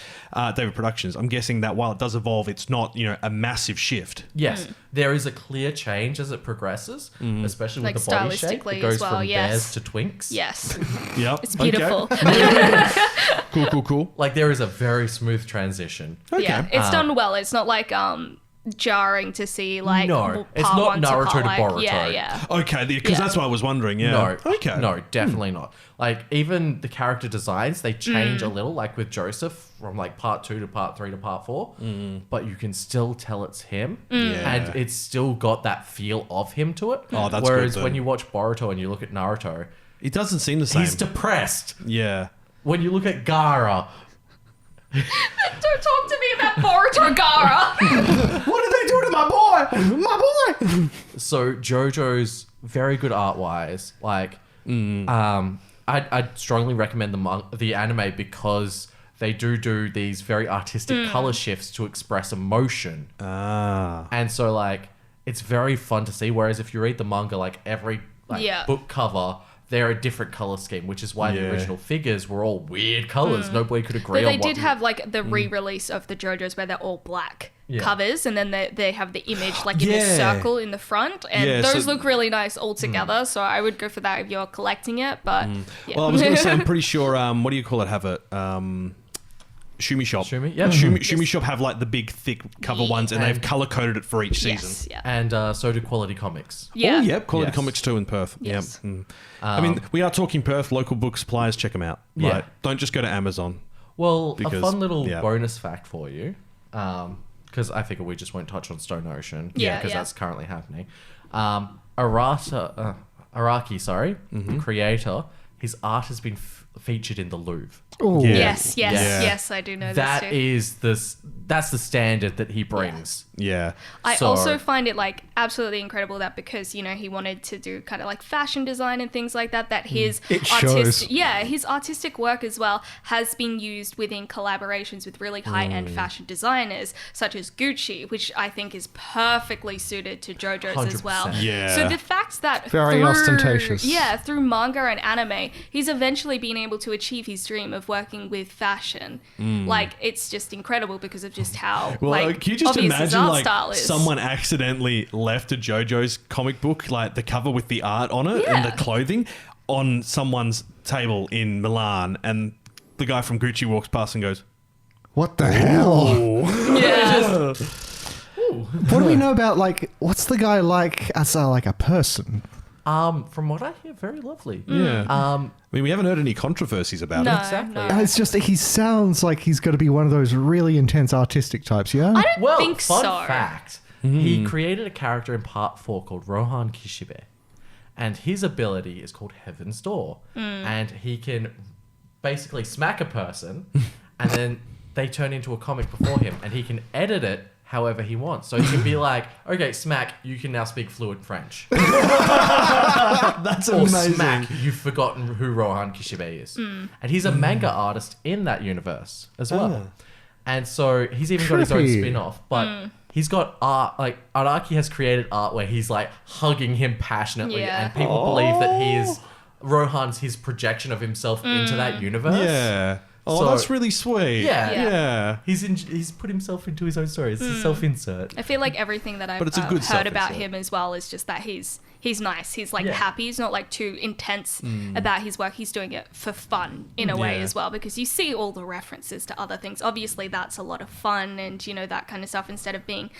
David Productions. I'm guessing that while it does evolve, it's not a massive shift. Yes, there is a clear change as it progresses, especially with Like the body shape. stylistically It goes as well, from yes. bears to twinks. Yes, Yep. it's beautiful. Cool. Like there is a very smooth transition. Okay. Yeah, it's done well. It's not like jarring to see like No, part it's not 1 Naruto part, to like, Boruto. Yeah. Okay, because Yeah. that's what I was wondering. Yeah. No, Okay. no, definitely not. Like even the character designs, they change a little. Like with Joseph, from like part 2 to part 3 to part 4, but you can still tell it's him, Yeah. and it's still got that feel of him to it. Oh, that's Whereas good then. when you watch Boruto and you look at Naruto, It doesn't seem the same. he's depressed. Yeah. When you look at Gaara, Don't talk to me about Boruto Gaara. What did they do to my boy? My boy. so JoJo's very good art wise. Like, I'd strongly recommend the anime because they do these very artistic color shifts to express emotion. And so like it's very fun to see. Whereas if you read the manga, like every Yeah. book cover, they're a different color scheme, which is why the original figures were all weird colors. Nobody could agree But on they what did have like the re-release of the JoJo's where they're all black covers, and then they have the image like in this circle in the front, and those look really nice all together. So I would go for that if you're collecting it. But well, I was going to say, I'm pretty sure. What do you call it? Have it. Shumi Shop. Shumi Shop have like the big thick cover ones, and they've color coded it for each season. And so do Quality Comics. Yeah. Oh, yep. Quality Comics too in Perth. Yes. Yep. I mean, we are talking Perth. Local book suppliers, check them out. Yeah. Right? Don't just go to Amazon. Well, a fun little bonus fact for you, because I figured we just won't touch on Stone Ocean, because that's currently happening. Araki, the creator, his art has been featured in the Louvre. Ooh. Yes, I do know That this too. that's the standard that he brings. Yeah. I also find it like absolutely incredible that because, you know, he wanted to do kind of like fashion design and things like that, that his his artistic work as well has been used within collaborations with really high-end fashion designers such as Gucci, which I think is perfectly suited to JoJo's as well. 100%. Yeah. So the fact that Very ostentatious. Yeah, through manga and anime, he's eventually been able to achieve his dream of working with fashion. Like, it's just incredible because of just how can you just obvious his imagine art like style is. someone accidentally left a JoJo's comic book, like the cover with the art on it and the clothing, on someone's table in Milan, and the guy from Gucci walks past and goes, What the hell? Yeah. What do we know about, like, what's the guy like as like a person? From what I hear, very lovely. Yeah. I mean, we haven't heard any controversies about No, it. Exactly. no. And it's just, he sounds like he's got to be one of those really intense artistic types, yeah? I don't Well, think fun so. fact, he created a character in part 4 called Rohan Kishibe, and his ability is called Heaven's Door, and he can basically smack a person, and then they turn into a comic before him, and he can edit it however he wants. So he can be like, okay, smack, you can now speak fluent French. That's Or amazing. smack, you've forgotten who Rohan Kishibe is. And he's a manga artist in that universe as well. And so he's even got his own Trippy. spin-off. But he's got art, like Araki has created art where he's like hugging him passionately. Yeah. And people believe that he is, Rohan's his projection of himself into that universe. Yeah. Oh, So- that's really sweet. Yeah. Yeah. He's put himself into his own story. It's a self-insert. I feel like everything that I've But it's a good heard about self-insert. him as well is just that he's nice. He's like Yeah. happy. He's not like too intense about his work. He's doing it for fun in a way Yeah. as well, because you see all the references to other things. Obviously, that's a lot of fun and, you know, that kind of stuff instead of being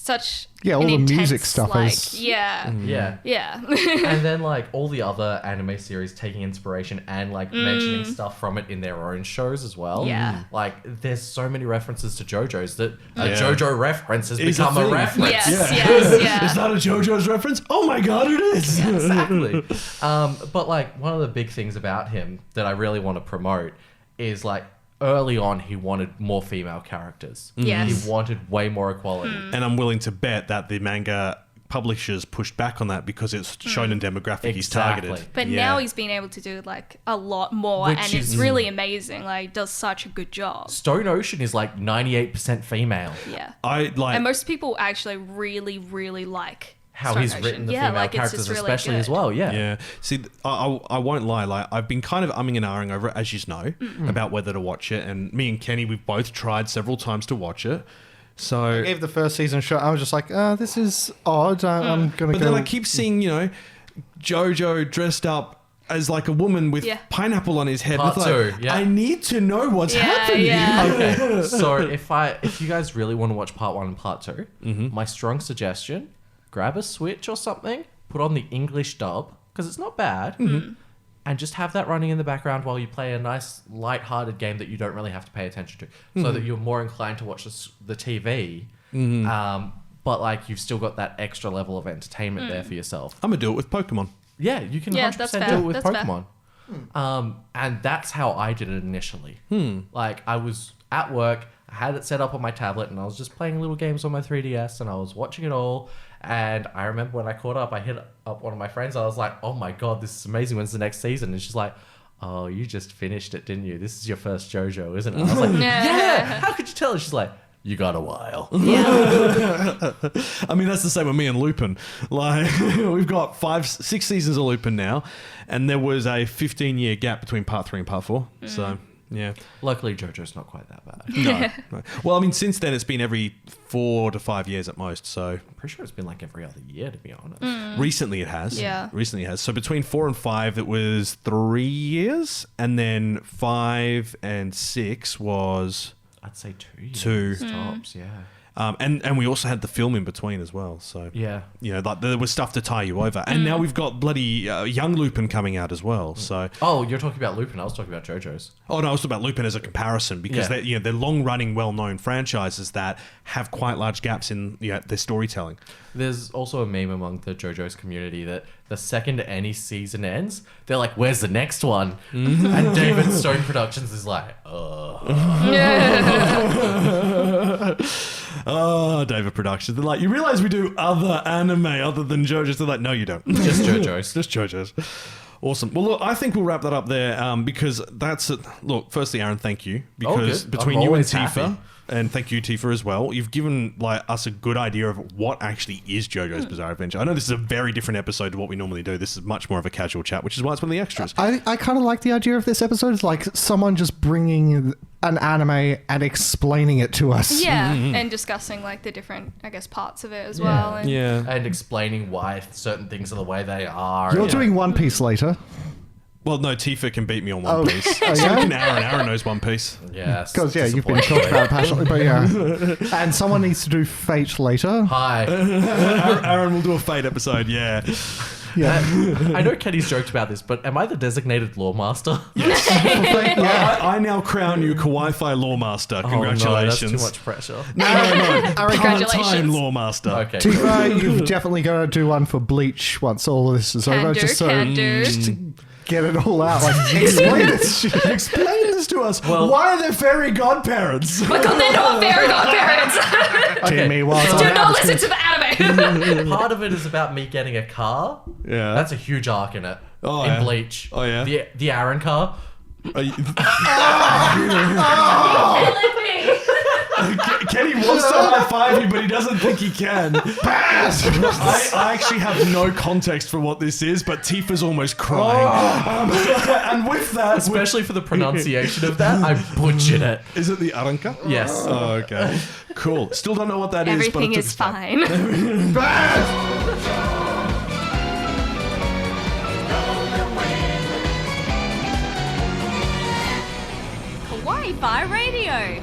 such Yeah, an all the intense, music stuff like, is- yeah. Yeah. Yeah. And then like all the other anime series taking inspiration and like mentioning stuff from it in their own shows as well. Yeah. Like there's so many references to JoJo's that a Yeah. JoJo reference has It's become a a thing. reference. Yes. Is that a JoJo's reference? Oh my god, it is. Exactly. But like one of the big things about him that I really want to promote is like early on he wanted more female characters. Yes. He wanted way more equality. And I'm willing to bet that the manga publishers pushed back on that because it's shonen demographic he's Exactly. targeted. But Yeah. now he's been able to do like a lot more, Which and it's is- really amazing. Like, does such a good job. Stone Ocean is like 98% female. Yeah. I like And most people actually really, really like How Stone he's Ocean. written the Yeah, female like, it's characters just really especially as good. well. Yeah. See, I won't lie. Like, I've been kind of umming and ahhing over it, as you know, about whether to watch it. And me and Kenny, we've both tried several times to watch it. So, I gave the first season a shot. I was just like, this is odd. I'm going to but go. then I keep seeing, JoJo dressed up as like a woman with pineapple on his head. Part with like, two, yeah. I need to know what's happening. Yeah. Okay, so if you guys really want to watch part 1 and part 2, my strong suggestion, grab a Switch or something, put on the English dub, because it's not bad, and just have that running in the background while you play a nice, light-hearted game that you don't really have to pay attention to, so that you're more inclined to watch the TV, but like you've still got that extra level of entertainment there for yourself. I'm going to do it with Pokemon. Yeah, you can Yeah, 100% that's do fair. it with That's fair. Pokemon. And that's how I did it initially. Like, I was at work, I had it set up on my tablet, and I was just playing little games on my 3DS, and I was watching it all. And I remember when I caught up, I hit up one of my friends. I was like, oh my God, this is amazing. When's the next season? And she's like, oh, you just finished it, didn't you? This is your first JoJo, isn't it? I was like, yeah. How could you tell? And she's like, you got a while. Yeah. I mean, that's the same with me and Lupin. Like, we've got 6 seasons of Lupin now, and there was a 15-year gap between part 3 and part 4. So, yeah. Luckily, JoJo's not quite that bad. No. Well, I mean, since then, it's been every 4 to 5 years at most. So, I'm pretty sure it's been like every other year, to be honest. recently it has. Yeah. Recently it has. So, between 4 and 5, it was 3 years, and then 5 and 6 was... I'd say 2 years. 2. Tops, yeah. And we also had the film in between as well. So, Yeah. you know, like there was stuff to tie you over. And now we've got bloody young Lupin coming out as well. So, Oh, you're talking about Lupin. I was talking about JoJo's. oh no, I was talking about Lupin as a comparison because Yeah. they're long-running, well-known franchises that have quite large gaps in their storytelling. There's also a meme among the JoJo's community that the second any season ends, they're like, where's the next one? And David Stone Productions is like, Oh, David Productions. They're like, you realize we do other anime other than JoJo's? They're like, no, you don't. just JoJo's. Just JoJo's. Awesome. Well, look, I think we'll wrap that up there because that's it. Look, firstly, Aaron, thank you because good. between I'm you and always Tifa, happy. and thank you, Tifa, as well, you've given like us a good idea of what actually is JoJo's Bizarre Adventure. I know this is a very different episode to what we normally do. This is much more of a casual chat, which is why it's one of the extras. I kind of like the idea of this episode. It's like someone just bringing an anime and explaining it to us. Yeah, and discussing like the different, I guess, parts of it as well. And Yeah. And explaining why certain things are the way they are. You're Yeah. doing One Piece later. Well, no, Tifa can beat me on One Piece. Oh, So yeah? can Aaron. Aaron knows One Piece. Yes. Because, yeah, you've been disappointing. talking about it passionately, but yeah. And someone needs to do Fate later. Hi. Aaron will do a Fate episode, yeah. Yeah. I know Kenny's joked about this, but am I the designated law master? I now crown you Kawaii-Fi Lawmaster. Congratulations. Oh, no, that's too much pressure. No. Part-time Congratulations. Lawmaster. Okay. Tifa, you've definitely got to do one for Bleach once all of this is over. Can do. Just to get it all out. Like, explain this. Explain this to us. Well- Why are there fairy godparents? Because they're not very godparents. Timmy, whilst Do I'm not out. listen to the anime. Part of it is about me getting a car. Yeah. That's a huge arc in it. Oh, in yeah. Bleach. Oh, yeah. The Aaron car. Are you- Kenny wants to high five you, but he doesn't think he can. Pass! I actually have no context for what this is, but Tifa's almost crying. And with that, Especially for the pronunciation of that, I butchered it. is it the Aranka? Yes. Oh, okay. Cool. Still don't know what that is, but Everything it took is us time. fine. Kawaii-Fi Radio.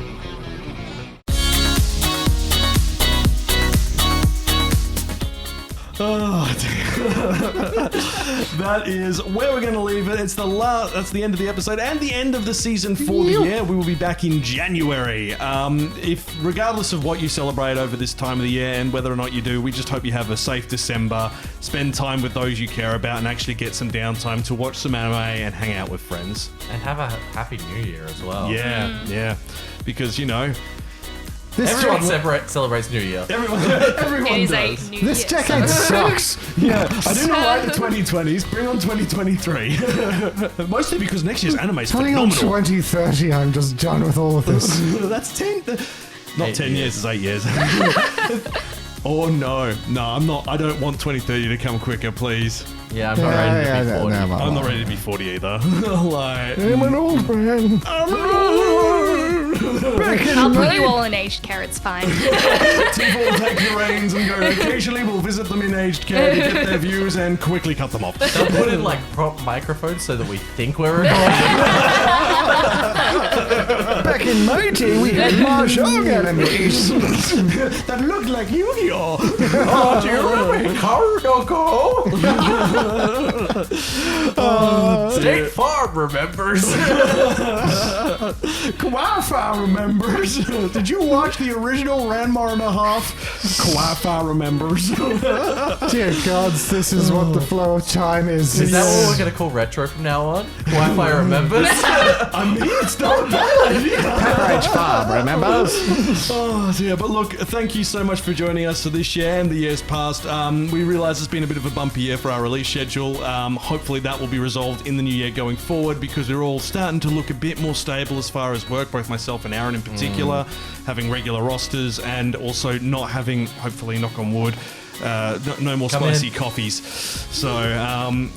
Oh, dear. That is where we're going to leave it. It's the last. That's the end of the episode and the end of the season for the year. We will be back in January. If regardless of what you celebrate over this time of the year and whether or not you do, we just hope you have a safe December. Spend time with those you care about and actually get some downtime to watch some anime and hang out with friends. And have a happy new year as well. Yeah, because you know Everyone celebrates New Year. everyone It is does. a new This year, decade so- sucks. Yeah, I do not like the 2020s. Bring on 2023. Mostly because next year's anime is Putting on phenomenal. 2030, I'm just done with all of this. That's 10. Not 8 10 years, it's 8 years. Oh no, I'm not. I don't want 2030 to come quicker, please. Yeah, I'm not ready to be 40. I'm not ready to be 40 either. Like, I'm an old man. I'll put you all in aged care, it's fine. Tifa will take the reins and go. Occasionally, we'll visit them in aged care to get their views and quickly cut them off. They'll put in like prop microphones so that we think we're recording. Back in my day, we had mahjong enemies. That looked like Yu-Gi-Oh! Oh, do you remember Hikaru? State Farm remembers. Kawaii-Fi remembers. Did you watch the original Ranma and a half? Kawaii-Fi remembers. Dear gods, this is what the flow of time is. Is that what we're going to call retro from now on? Wi-Fi remembers? I mean, it's not bad. Pepper H5. remembers. Oh dear, but look, thank you so much for joining us for this year and the years past. We realise it's been a bit of a bumpy year for our release schedule. Hopefully that will be resolved in the new year going forward, because we're all starting to look a bit more stable as far as work, both myself and Aaron in particular, having regular rosters and also not having, hopefully, knock on wood, no more spicy coffees. So,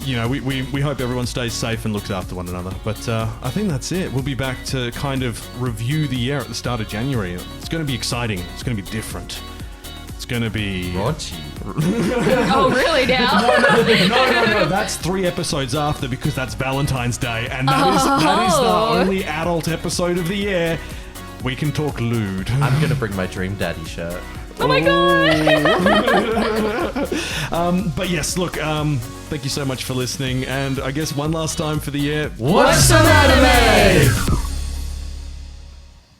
we hope everyone stays safe and looks after one another. But I think that's it. We'll be back to kind of review the year at the start of January. It's going to be exciting. It's going to be different. It's going to be... Raunchy. Oh, really now? No. That's 3 episodes after, because that's Valentine's Day. And that is the only adult episode of the year. We can talk lewd. I'm going to bring my Dream Daddy shirt. Oh my god! But yes, look, thank you so much for listening, and I guess one last time for the year. What's some anime?